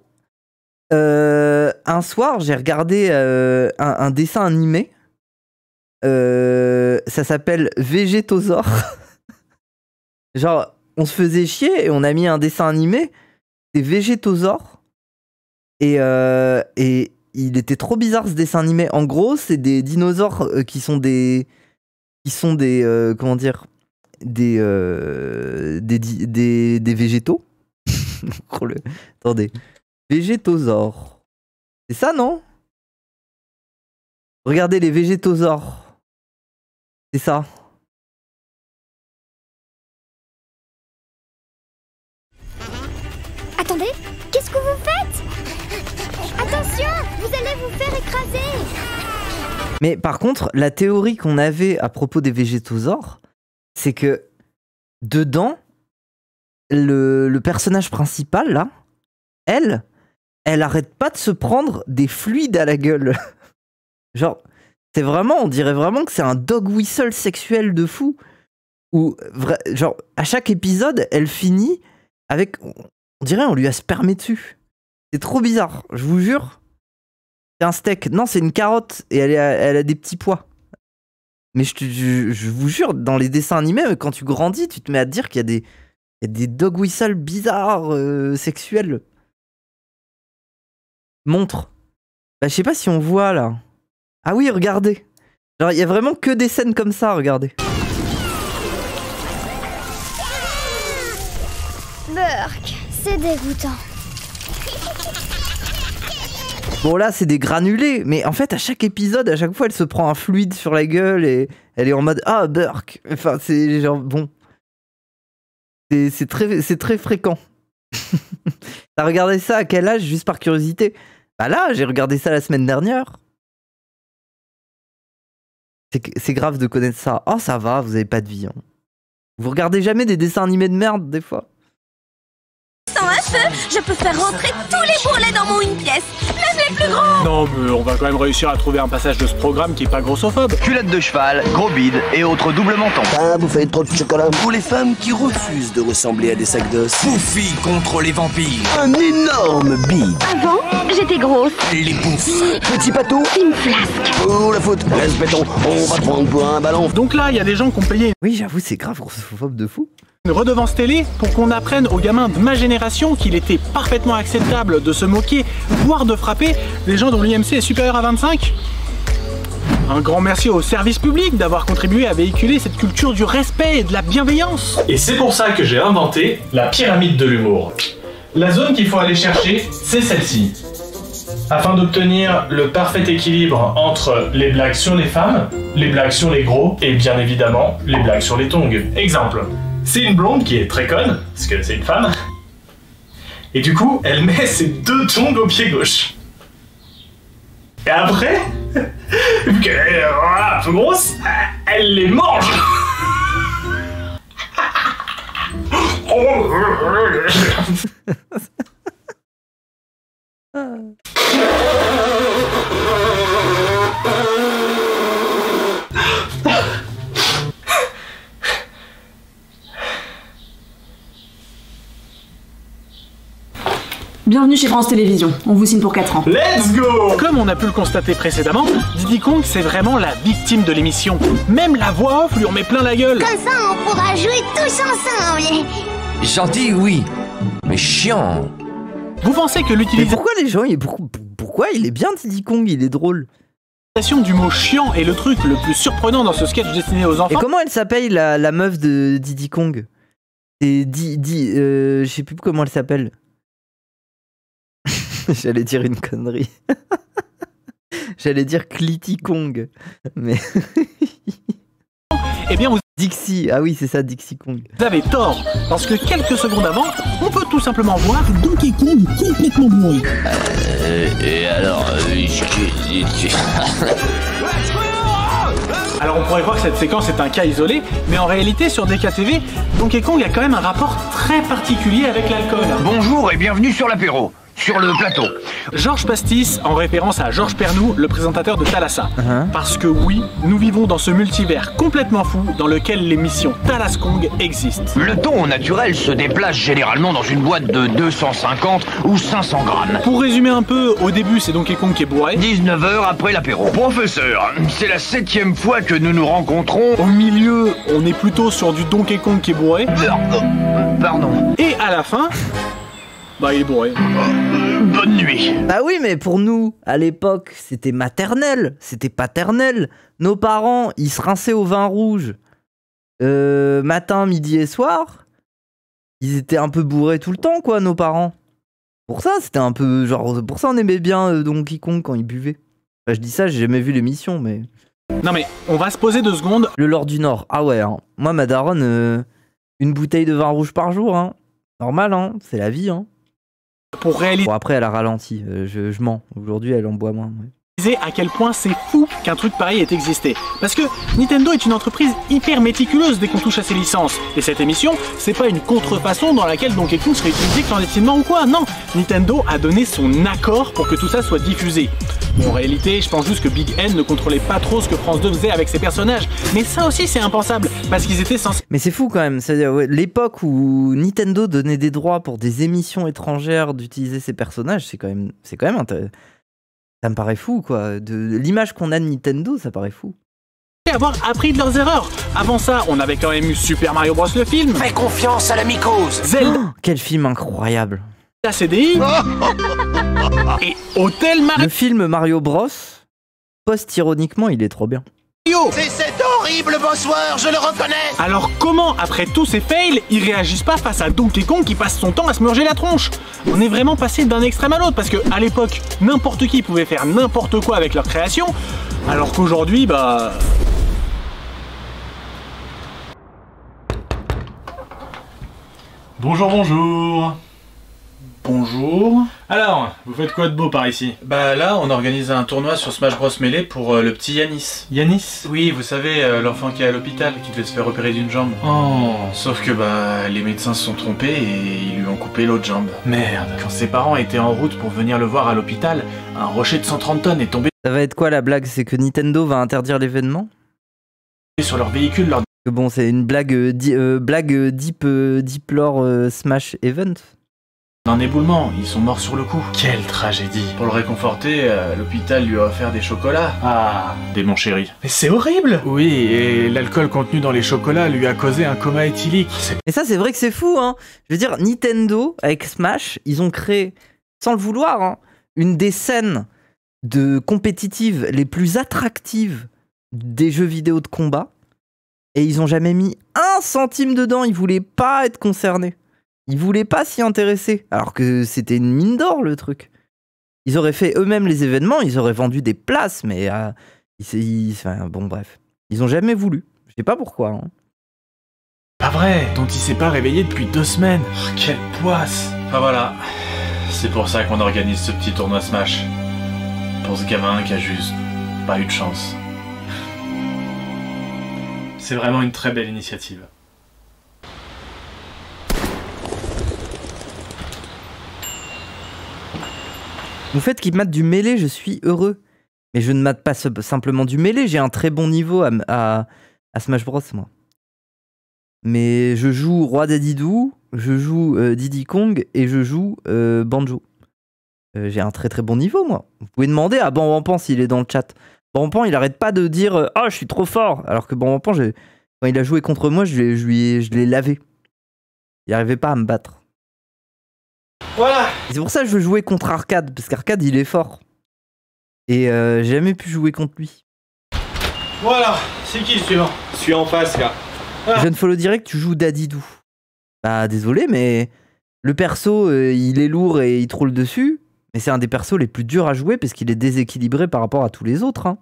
un soir, j'ai regardé un dessin animé. Ça s'appelle Végétosaure. Genre, on se faisait chier et on a mis un dessin animé. C'est Végétosaure. Et il était trop bizarre ce dessin animé. En gros, c'est des dinosaures qui sont des comment dire, des végétaux. Attendez. Végétosaures. C'est ça, non? Regardez les végétosaures. C'est ça. Attendez, qu'est-ce que vous faites? Attention, vous allez vous faire écraser. Mais par contre, la théorie qu'on avait à propos des végétosaures, c'est que dedans, le personnage principal, là, elle arrête pas de se prendre des fluides à la gueule. Genre, c'est vraiment, on dirait vraiment que c'est un dog whistle sexuel de fou. Où, genre, à chaque épisode, elle finit avec, on dirait on lui a spermé dessus. C'est trop bizarre, je vous jure. C'est un steak. Non, c'est une carotte et elle a des petits pois. Mais je vous jure, dans les dessins animés, quand tu grandis, tu te mets à te dire qu'il y a des dog whistles bizarres, sexuels. Montre. Bah, je sais pas si on voit, là. Ah oui, regardez. Genre, il y a vraiment que des scènes comme ça, regardez. Burk, c'est dégoûtant. Bon, là, c'est des granulés. Mais en fait, à chaque épisode, à chaque fois, elle se prend un fluide sur la gueule et elle est en mode « Ah, Burk !» Enfin, c'est genre, bon... C'est très fréquent. T'as regardé ça à quel âge, juste par curiosité? Bah là, j'ai regardé ça la semaine dernière. C'est grave de connaître ça. Oh, ça va, vous avez pas de vie. Hein. Vous regardez jamais des dessins animés de merde, des fois? Sans un feu, je peux faire rentrer tous les bourrelets dans mon une pièce, même les plus grands. Non, mais on va quand même réussir à trouver un passage de ce programme qui est pas grossophobe. Culotte de cheval, gros bide et autres double menton. Ah, vous faites trop de chocolat. Pour les femmes qui refusent de ressembler à des sacs d'os. Poufy contre les vampires. Un énorme bide. Avant, j'étais grosse. Les poufs. Petit patou. Une flasque. Oh la faute. Respectons, on va prendre pour un ballon. Donc là, il y a des gens qui ont payé Oui, j'avoue, c'est grave grossophobe de fou. une redevance télé pour qu'on apprenne aux gamins de ma génération qu'il était parfaitement acceptable de se moquer, voire de frapper des gens dont l'IMC est supérieur à 25. Un grand merci au service public d'avoir contribué à véhiculer cette culture du respect et de la bienveillance. Et c'est pour ça que j'ai inventé la pyramide de l'humour. La zone qu'il faut aller chercher, c'est celle-ci. Afin d'obtenir le parfait équilibre entre les blagues sur les femmes, les blagues sur les gros et bien évidemment les blagues sur les tongs. Exemple, c'est une blonde qui est très conne, parce que c'est une femme, et du coup elle met ses deux tongs au pied gauche. Et après, vu qu'elle est un peu grosse, elle les mange. Bienvenue chez France Télévisions, on vous signe pour 4 ans. Let's go! Comme on a pu le constater précédemment, Diddy Kong c'est vraiment la victime de l'émission. Même la voix off lui en met plein la gueule. Comme ça, on pourra jouer tous ensemble. Gentil, oui, mais chiant. Vous pensez que Mais l'utilisation pourquoi les gens, pourquoi il est bien Diddy Kong, il est drôle. du mot chiant est le truc le plus surprenant dans ce sketch destiné aux enfants? Et comment elle s'appelle la meuf de Diddy Kong? C'est je sais plus comment elle s'appelle. J'allais dire une connerie. J'allais dire Clitty Kong. Mais. Eh bien, vous Dixie, ah oui, c'est ça, Dixie Kong. avez tort, parce que quelques secondes avant, on peut tout simplement voir Donkey Kong complètement bourré. Et alors, Alors on pourrait croire que cette séquence est un cas isolé, mais en réalité sur DKTV, Donkey Kong a quand même un rapport très particulier avec l'alcool. Bonjour et bienvenue sur l'apéro. Sur le plateau. Georges Pastis, en référence à Georges Pernou, le présentateur de Thalassa. Parce que oui, nous vivons dans ce multivers complètement fou dans lequel l'émission Talas Kong existe. Le ton au naturel se déplace généralement dans une boîte de 250 ou 500 grammes. Pour résumer un peu, au début c'est Donkey Kong qui est bourré. 19h après l'apéro. Professeur, c'est la 7e fois que nous nous rencontrons. Au milieu, on est plutôt sur du Donkey Kong qui est bourré. Pardon. Et à la fin, bah il est bourré. Bonne nuit. Bah oui, mais pour nous, à l'époque, c'était maternel, c'était paternel. Nos parents, ils se rinçaient au vin rouge matin, midi et soir. Ils étaient un peu bourrés tout le temps, quoi, nos parents. Pour ça, c'était un peu genre... Pour ça, on aimait bien Donkey Kong quand ils buvaient. Enfin, je dis ça, j'ai jamais vu l'émission, mais... Non mais, on va se poser 2 secondes. Le Lord du Nord, ah ouais, hein. Moi, ma daronne, une bouteille de vin rouge par jour, hein. Normal, hein, c'est la vie, hein. Pour réaliser Bon, après, elle a ralenti, je mens. Aujourd'hui, elle en boit moins. Ouais. à quel point c'est fou qu'un truc pareil ait existé. Parce que Nintendo est une entreprise hyper méticuleuse dès qu'on touche à ses licences. Et cette émission, c'est pas une contrefaçon dans laquelle Donkey Kong serait utilisé clandestinement ou quoi. Non, Nintendo a donné son accord pour que tout ça soit diffusé. Bon, en réalité, je pense juste que Big N ne contrôlait pas trop ce que France 2 faisait avec ses personnages. Mais ça aussi, c'est impensable, parce qu'ils étaient censés... Mais c'est fou quand même, c'est-à-dire ouais, l'époque où Nintendo donnait des droits pour des émissions étrangères d'utiliser ses personnages, c'est quand même intéressant. Ça me paraît fou, quoi. De l'image qu'on a de Nintendo, ça paraît fou. Avoir appris de leurs erreurs. Avant ça, on avait quand même eu Super Mario Bros le film. Fais confiance à la mycose. Zelda. Oh, quel film incroyable. La CDI. Et Hôtel Mario. Le film Mario Bros, post-ironiquement, il est trop bien. C'est cet horrible bossoir, je le reconnais. Alors comment, après tous ces fails, ils réagissent pas face à Donkey Kong qui passe son temps à se murger la tronche? On est vraiment passé d'un extrême à l'autre, parce que à l'époque, n'importe qui pouvait faire n'importe quoi avec leur création, alors qu'aujourd'hui, bah... Bonjour, bonjour. Bonjour. Alors, vous faites quoi de beau par ici? Bah là, on organise un tournoi sur Smash Bros Melee pour le petit Yanis. Yanis? Oui, vous savez, l'enfant qui est à l'hôpital, qui devait se faire opérer d'une jambe. Oh. Sauf que bah, les médecins se sont trompés et ils lui ont coupé l'autre jambe. Merde. Quand ses parents étaient en route pour venir le voir à l'hôpital, un rocher de 130 tonnes est tombé Ça va être quoi la blague? C'est que Nintendo va interdire l'événement? sur leur véhicule lors... Bon, c'est une blague, Deep Lore Smash Event. d'un éboulement, ils sont morts sur le coup. Quelle tragédie. Pour le réconforter, l'hôpital lui a offert des chocolats. Ah, Des mon chéri. mais c'est horrible. Oui, et l'alcool contenu dans les chocolats lui a causé un coma éthylique. Et ça, c'est vrai que c'est fou, hein. Je veux dire, Nintendo, avec Smash, ils ont créé, sans le vouloir, hein, une des scènes de compétitives les plus attractives des jeux vidéo de combat. Et ils ont jamais mis 1 centime dedans, ils voulaient pas être concernés. Ils voulaient pas s'y intéresser, alors que c'était une mine d'or le truc. Ils auraient fait eux-mêmes les événements, ils auraient vendu des places, mais enfin, bon bref. Ils ont jamais voulu. Je sais pas pourquoi. Hein. Pas vrai, dont il s'est pas réveillé depuis 2 semaines. Oh, quelle poisse. Enfin voilà, c'est pour ça qu'on organise ce petit tournoi Smash. Pour ce gamin qui a juste pas eu de chance. C'est vraiment une très belle initiative. Vous faites qu'il mate du mêlée, je suis heureux. Mais je ne mate pas simplement du mêlée, j'ai un très bon niveau à Smash Bros, moi. Mais je joue Roi Dadidou, je joue Diddy Kong et je joue Banjo. J'ai un très très bon niveau, moi. Vous pouvez demander à Banwampan s'il est dans le chat. Banwampan, il arrête pas de dire « Ah, je suis trop fort !» Alors que Banwampan, quand il a joué contre moi, je l'ai lavé. Il n'arrivait pas à me battre. Voilà. C'est pour ça que je veux jouer contre Arcade, parce qu'Arcade, il est fort. Et j'ai jamais pu jouer contre lui. Voilà, c'est qui le suivant? Je suis en face, là. Jeune follow direct, tu joues Dadidou. Bah désolé, mais le perso, il est lourd et il troll dessus. Mais c'est un des persos les plus durs à jouer parce qu'il est déséquilibré par rapport à tous les autres. Hein.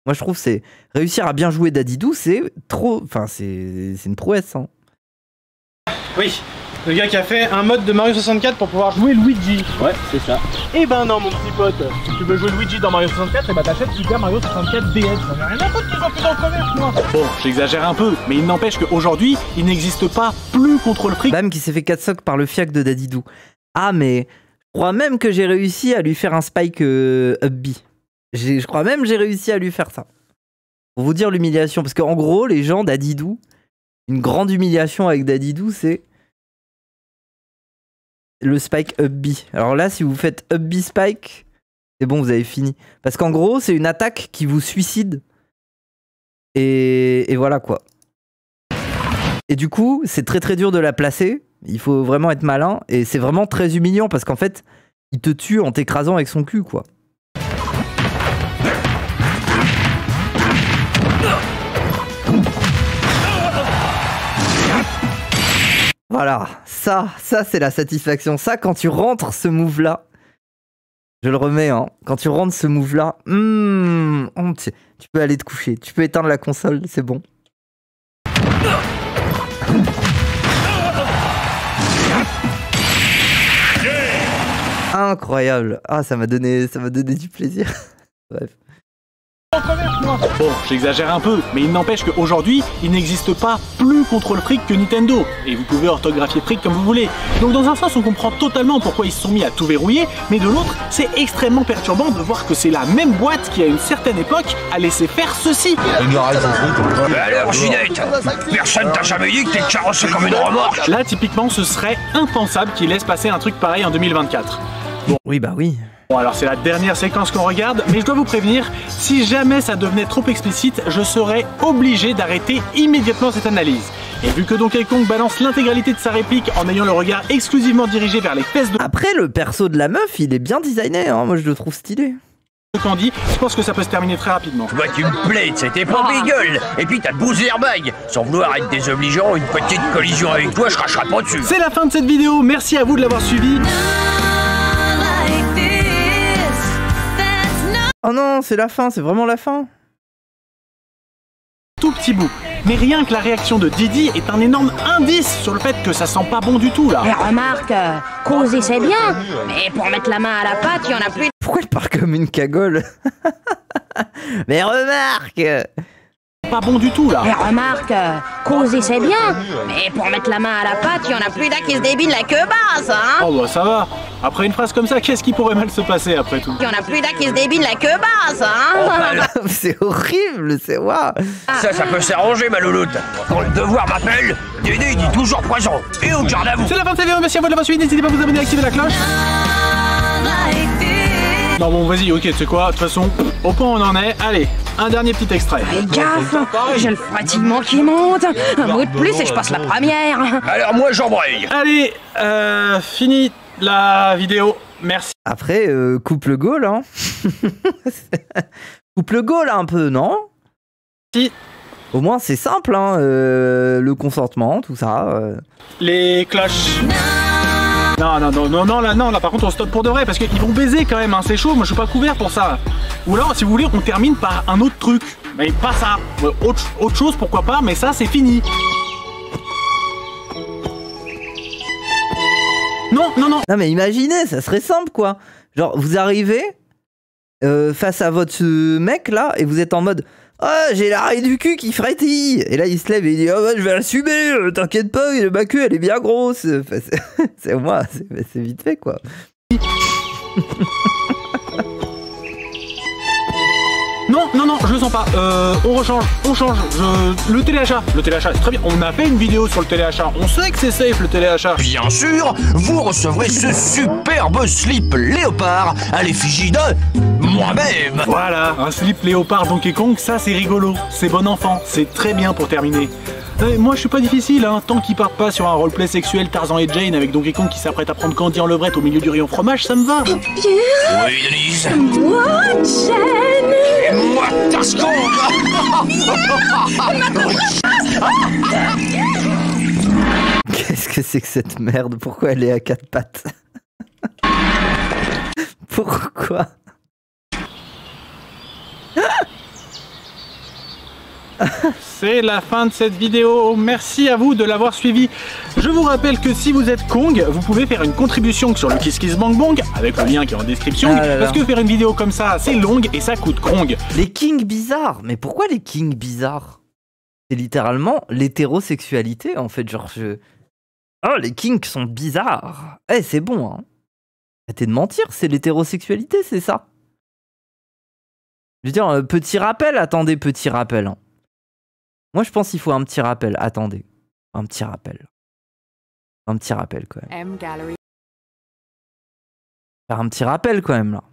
Moi je trouve c'est réussir à bien jouer Dadidou, c'est trop... Enfin c'est une prouesse. Hein. Oui, le gars qui a fait un mode de Mario 64 pour pouvoir jouer Luigi. Ouais, c'est ça. Eh ben non mon petit pote, si tu veux jouer Luigi dans Mario 64, et bah t'achètes Super Mario 64 DS. J'en ai rien à foutre qu'ils ont plus dans le commerce, moi. Bon, j'exagère un peu, mais il n'empêche qu'aujourd'hui, il n'existe pas plus contrôle fric. Bam qui s'est fait 4 socs par le fiac de Dadidou. Ah mais je crois même que j'ai réussi à lui faire un spike up B. Je crois même que j'ai réussi à lui faire ça. Pour vous dire l'humiliation, parce qu'en gros, les gens Dadidou, une grande humiliation avec Dadidou, c'est le spike up B. Alors là, si vous faites up B spike, c'est bon, vous avez fini. Parce qu'en gros, c'est une attaque qui vous suicide. Et voilà quoi. Et du coup, c'est très très dur de la placer. Il faut vraiment être malin. Et c'est vraiment très humiliant parce qu'en fait, il te tue en t'écrasant avec son cul quoi. Voilà, ça c'est la satisfaction. Ça, quand tu rentres ce move-là, je le remets, hein. Quand tu rentres ce move-là, tu peux aller te coucher. Tu peux éteindre la console, c'est bon. Incroyable. Ah, ça m'a donné du plaisir. Bref. Bon, j'exagère un peu, mais il n'empêche qu'aujourd'hui, il n'existe pas plus contrôle fric que Nintendo. Et vous pouvez orthographier fric comme vous voulez. Donc dans un sens, on comprend totalement pourquoi ils se sont mis à tout verrouiller, mais de l'autre, c'est extrêmement perturbant de voir que c'est la même boîte qui, à une certaine époque, a laissé faire ceci. Alors, Ginette, personne t'a jamais dit que t'es carrossé comme une remorque. Là, typiquement, ce serait impensable qu'ils laissent passer un truc pareil en 2024. Bon. Oui, bah oui. Bon alors c'est la dernière séquence qu'on regarde, mais je dois vous prévenir, si jamais ça devenait trop explicite, je serais obligé d'arrêter immédiatement cette analyse. Et vu que Donkey Kong balance l'intégralité de sa réplique en ayant le regard exclusivement dirigé vers les fesses de... Après le perso de la meuf, il est bien designé, hein. Moi je le trouve stylé. Candy, je pense que ça peut se terminer très rapidement. Toi tu me plais, c'était pas gueule. Et puis t'as le beau airbag. Sans vouloir être désobligeant, une petite collision avec toi, je cracherai pas dessus. C'est la fin de cette vidéo, merci à vous de l'avoir suivi. Oh non, c'est la fin, c'est vraiment la fin. Tout petit bout. Mais rien que la réaction de Didi est un énorme indice sur le fait que ça sent pas bon du tout là. Mais remarque, causer c'est bien, mais pour mettre la main à la pâte, il y en a plus. Pourquoi elle parle comme une cagole? Mais remarque, pas bon du tout là. Mais remarque, causer c'est bien, mais pour mettre la main à la pâte, il y en a plus d'un qui se débine la queue basse, hein. Oh bah ça va. Après une phrase comme ça, qu'est-ce qui pourrait mal se passer après tout? Il y en a plus d'un qui se débine la queue basse, hein. Oh, c'est horrible, c'est waouh. Ça peut s'arranger ma louloute. Quand le devoir m'appelle, Dédé dit toujours poison. Et au garde à vous. C'est la fin de cette vidéo, merci à vous de l'avoir suivi, n'hésitez pas à vous abonner et activer la cloche. Non bon vas-y, ok, tu sais quoi, de toute façon, au point où on en est, allez, un dernier petit extrait. Fais gaffe, j'ai le fatiguement qui monte, un mot de plus et je passe la première. Alors moi j'embraye. Allez, fini la vidéo, merci. Après, coupe le goal, hein. Coupe le goal un peu, non? Si. Au moins c'est simple, hein, le consentement, tout ça. Les cloches. Non, là par contre on stoppe pour de vrai parce qu'ils vont baiser quand même, hein, c'est chaud, moi je suis pas couvert pour ça. Ou alors si vous voulez on termine par un autre truc, mais pas ça, autre chose pourquoi pas, mais ça c'est fini. Non. Non mais imaginez, ça serait simple quoi. Genre vous arrivez face à votre mec là et vous êtes en mode ah, j'ai l'arrêt du cul qui frétille. Et là il se lève et il dit oh bah, je vais l'assumer, t'inquiète pas, ma queue elle est bien grosse. Enfin, c'est moi, c'est vite fait quoi. Non, non, non, je le sens pas. On change. Le téléachat, c'est très bien. On a fait une vidéo sur le téléachat. On sait que c'est safe le téléachat. Bien sûr, vous recevrez ce superbe slip léopard à l'effigie de moi-même. Voilà, un slip léopard Donkey Kong, ça c'est rigolo. C'est bon enfant, c'est très bien pour terminer. Moi je suis pas difficile, hein. Tant qu'ils partent pas sur un roleplay sexuel Tarzan et Jane avec Donkey Kong qui s'apprête à prendre Candy en levrette au milieu du rayon fromage, ça me va. Oui, Denise. Moi, Jane. Et moi, Tarzan. Qu'est-ce que c'est que cette merde? Pourquoi elle est à quatre pattes? Pourquoi? C'est la fin de cette vidéo, merci à vous de l'avoir suivi. Je vous rappelle que si vous êtes Kong, vous pouvez faire une contribution sur le Kiss Kiss Bang Bang, avec le lien qui est en description, parce que faire une vidéo comme ça, c'est longue et ça coûte Kong. Les kings bizarres, mais pourquoi les kings bizarres? C'est littéralement l'hétérosexualité en fait, genre Oh, les kings sont bizarres. Eh, c'est bon, hein. Arrêtez de mentir, c'est l'hétérosexualité, c'est ça. Je veux dire, petit rappel, attendez, petit rappel. Hein. Moi, je pense qu'il faut un petit rappel. Attendez. Un petit rappel. Un petit rappel, quand même. Faire un petit rappel, quand même, là.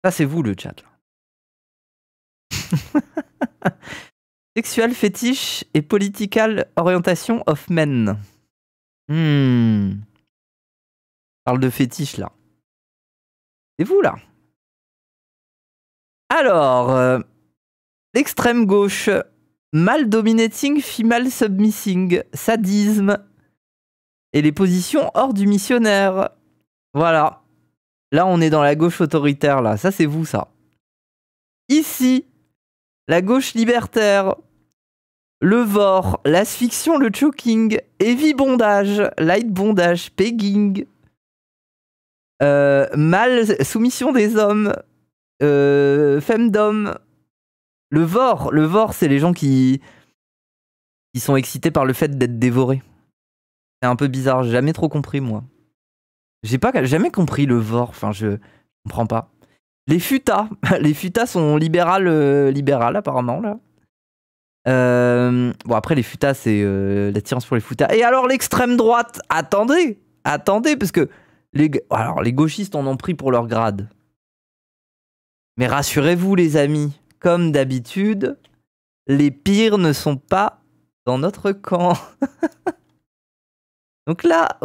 Ça, c'est vous, le chat, là. Sexual fétiche et political orientation of men. Parle de fétiche, là. C'est vous, là. Alors, l'extrême gauche, male dominating, female submissing, sadisme et les positions hors du missionnaire. Voilà. Là, on est dans la gauche autoritaire, là. Ça, c'est vous, ça. Ici, la gauche libertaire, le VOR, l'asphyxion, le choking, heavy bondage, light bondage, pegging, mâle, soumission des hommes, femmes-d'hommes. Le VOR, c'est les gens qui sont excités par le fait d'être dévorés. C'est un peu bizarre, j'ai jamais trop compris, moi. J'ai jamais compris le VOR, enfin, je comprends pas. Les futas, les futas sont libérales, apparemment, là. Bon, après, les futas, c'est l'attirance pour les futas. Et alors, l'extrême droite, attendez, parce que alors, les gauchistes en ont pris pour leur grade. Mais rassurez-vous, les amis, comme d'habitude, les pires ne sont pas dans notre camp. Donc là,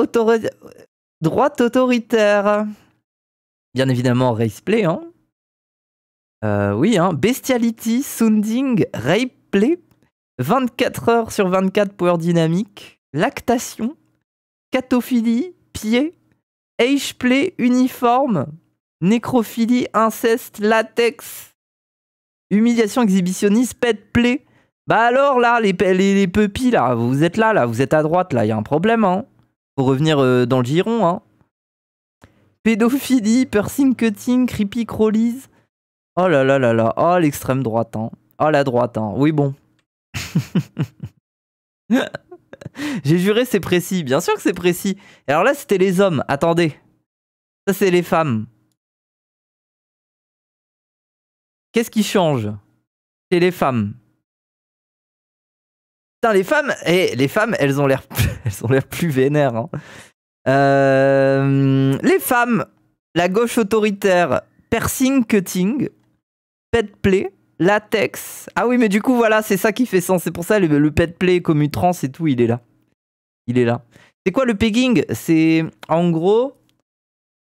droite autoritaire. Bien évidemment, raceplay, hein. Oui, hein. Bestiality, sounding, rapeplay, 24 heures sur 24 power dynamique, lactation, catophilie, pied, ageplay, uniforme, nécrophilie, inceste, latex, humiliation exhibitionniste, petplay. Bah alors là, les puppies, là, vous êtes là, vous êtes à droite, là, il y a un problème, hein. Faut revenir dans le giron, hein. Pédophilie, piercing, cutting, creepy crawlies. Oh là là là là, oh l'extrême droite, hein. Oh la droite, hein. Oui, bon. J'ai juré, c'est précis. Bien sûr que c'est précis. Et alors là, c'était les hommes. Attendez. Ça, c'est les femmes. Qu'est-ce qui change? C'est les femmes. Putain, les femmes, elles ont l'air plus vénères. Hein. Les femmes, la gauche autoritaire, piercing, cutting, petplay, latex. Ah oui, mais du coup, voilà, c'est ça qui fait sens. C'est pour ça le petplay, commutrans et tout, il est là. Il est là. C'est quoi le pegging? C'est en gros,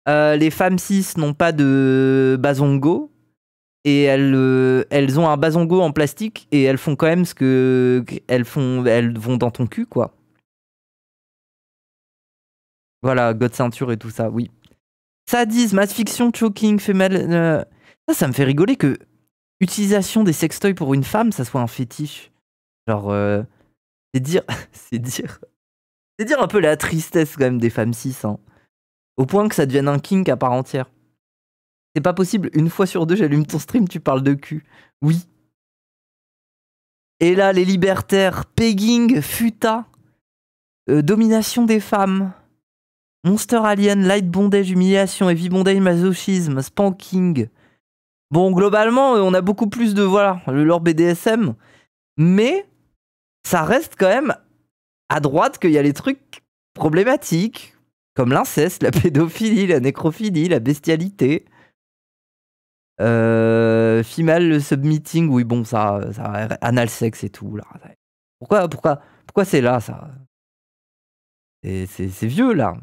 les femmes cis n'ont pas de bazongo. Et elles ont un bazongo en plastique et elles font quand même ce que elles vont dans ton cul, quoi. Voilà, god ceinture et tout ça, oui. Sadisme, asphyxion, choking, fait mal. Ça me fait rigoler que utilisation des sextoys pour une femme, ça soit un fétiche. Genre, c'est dire un peu la tristesse quand même des femmes cis, hein. Au point que ça devienne un kink à part entière. C'est pas possible, une fois sur deux, j'allume ton stream, tu parles de cul. Oui. Et là, les libertaires, pegging, futa, domination des femmes, Monster Alien, Light Bondage, Humiliation, Heavy Bondage, Masochisme, Spanking. Bon, globalement, on a beaucoup plus de, voilà, le lore BDSM. Mais ça reste quand même à droite qu'il y a les trucs problématiques, comme l'inceste, la pédophilie, la nécrophilie, la bestialité. Female, le submitting, oui, bon, ça anal sexe et tout. Là. Pourquoi c'est là, ça? C'est vieux, là.